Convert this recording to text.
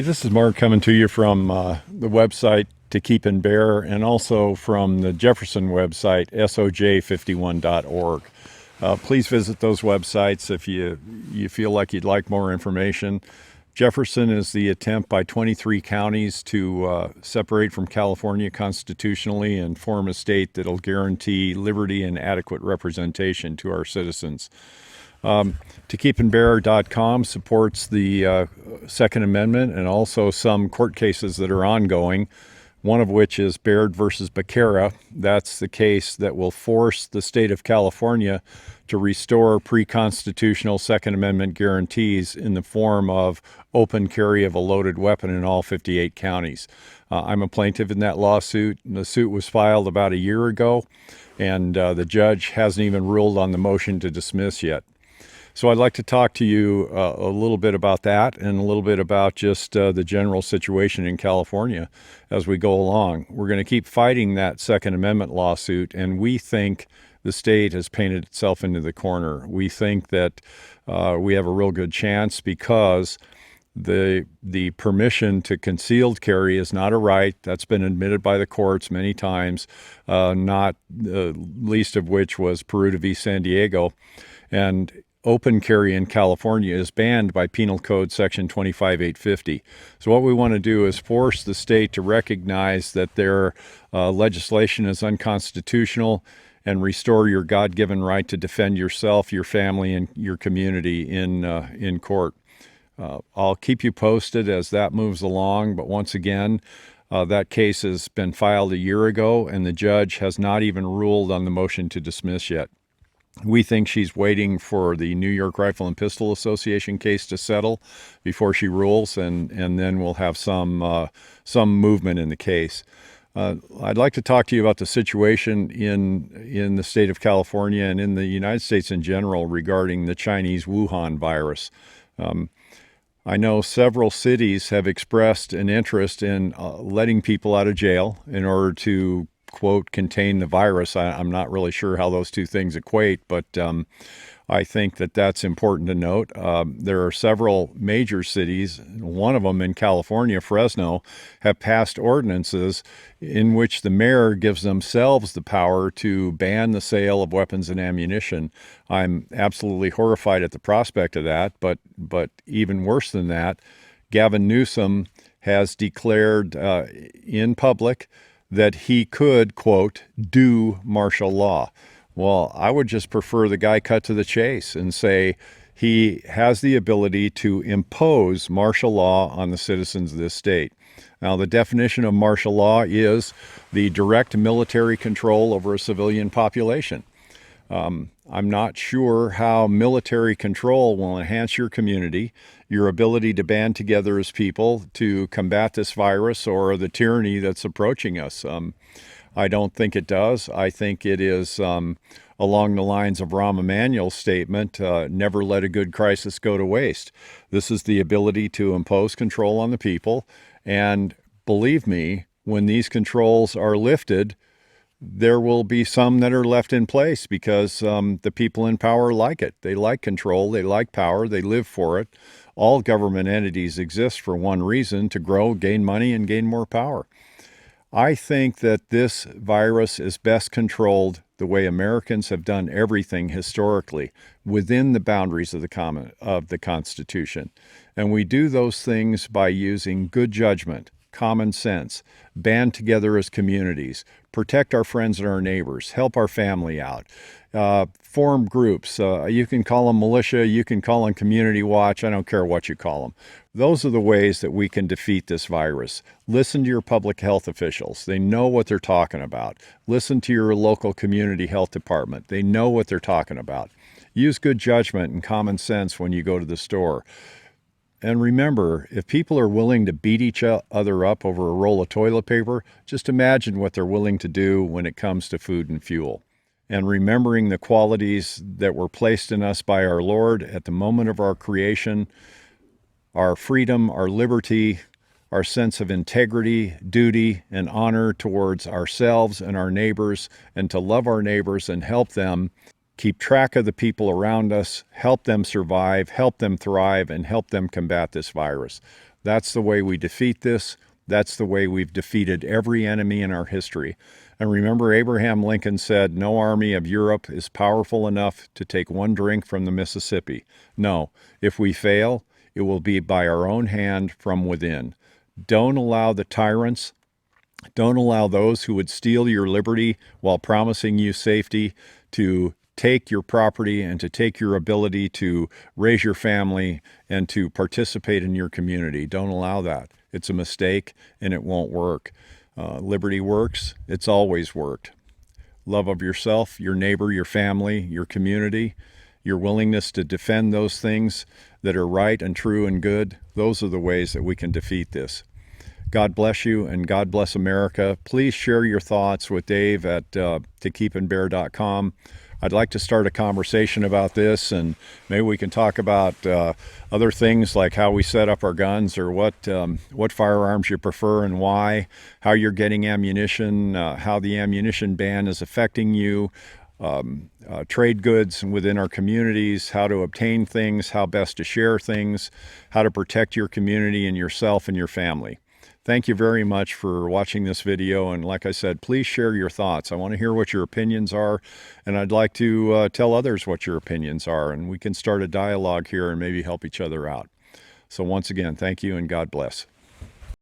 Hey, this is Mark coming to you from the website To Keep and Bear, and also from the Jefferson website, soj51.org. Please visit those websites if you feel like you'd like more information. Jefferson is the attempt by 23 counties to separate from California constitutionally and form a state that'll guarantee liberty and adequate representation to our citizens. ToKeepandBear.com supports the Second Amendment and also some court cases that are ongoing, one of which is Baird versus Becerra. That's the case that will force the state of California to restore pre-constitutional Second Amendment guarantees in the form of open carry of a loaded weapon in all 58 counties. I'm a plaintiff in that lawsuit. The suit was filed about a year ago, and the judge hasn't even ruled on the motion to dismiss yet. So I'd like to talk to you a little bit about that and a little bit about just the general situation in California as we go along. We're going to keep fighting that Second Amendment lawsuit, and we think the state has painted itself into the corner. We think that we have a real good chance because the permission to concealed carry is not a right. That's been admitted by the courts many times, not the least of which was Peruta v. San Diego. And open carry in California is banned by Penal Code Section 25850. So what we want to do is force the state to recognize that their legislation is unconstitutional and restore your God-given right to defend yourself, your family, and your community in court. I'll keep you posted as that moves along, but once again, that case has been filed a year ago, and the judge has not even ruled on the motion to dismiss yet. We think she's waiting for the New York Rifle and Pistol Association case to settle before she rules, and then we'll have some movement in the case. I'd like to talk to you about the situation in the state of California and in the United States in general regarding the Chinese Wuhan virus. I know several cities have expressed an interest in letting people out of jail in order to, quote, contain the virus. I'm not really sure how those two things equate, but I think that that's important to note. There are several major cities, one of them in California, Fresno, have passed ordinances in which the mayor gives themselves the power to ban the sale of weapons and ammunition. I'm absolutely horrified at the prospect of that, but even worse than that, Gavin Newsom has declared in public that he could, quote, do martial law. Well, I would just prefer the guy cut to the chase and say he has the ability to impose martial law on the citizens of this state. Now, the definition of martial law is the direct military control over a civilian population. I'm not sure how military control will enhance your community, your ability to band together as people to combat this virus or the tyranny that's approaching us. I don't think it does. I think it is along the lines of Rahm Emanuel's statement, never let a good crisis go to waste. This is the ability to impose control on the people. And believe me, when these controls are lifted, there will be some that are left in place because the people in power like it. They like control. They like power. They live for it. All government entities exist for one reason: to grow, gain money, and gain more power. I think that this virus is best controlled the way Americans have done everything historically, within the boundaries of the Constitution. And we do those things by using good judgment, common sense, band together as communities, protect our friends and our neighbors, help our family out, form groups. You can call them militia, you can call them community watch, I don't care what you call them. Those are the ways that we can defeat this virus. Listen to your public health officials. They know what they're talking about. Listen to your local community health department. They know what they're talking about. Use good judgment and common sense when you go to the store. And remember, if people are willing to beat each other up over a roll of toilet paper, just imagine what they're willing to do when it comes to food and fuel. And remembering the qualities that were placed in us by our Lord at the moment of our creation, our freedom, our liberty, our sense of integrity, duty, and honor towards ourselves and our neighbors, and to love our neighbors and help them, keep track of the people around us, help them survive, help them thrive, and help them combat this virus. That's the way we defeat this. That's the way we've defeated every enemy in our history. And remember, Abraham Lincoln said, "No army of Europe is powerful enough to take one drink from the Mississippi." No, if we fail, it will be by our own hand from within. Don't allow the tyrants, don't allow those who would steal your liberty while promising you safety to take your property and to take your ability to raise your family and to participate in your community. Don't allow that. It's a mistake and it won't work. Liberty works. It's always worked. Love of yourself, your neighbor, your family, your community, your willingness to defend those things that are right and true and good. Those are the ways that we can defeat this. God bless you and God bless America. Please share your thoughts with Dave at tokeepandbear.com. I'd like to start a conversation about this, and maybe we can talk about other things like how we set up our guns, or what firearms you prefer and why, how you're getting ammunition, how the ammunition ban is affecting you, trade goods within our communities, how to obtain things, how best to share things, how to protect your community and yourself and your family. Thank you very much for watching this video, and like I said, please share your thoughts. I want to hear what your opinions are, and I'd like to tell others what your opinions are, and we can start a dialogue here and maybe help each other out. So once again, thank you and God bless.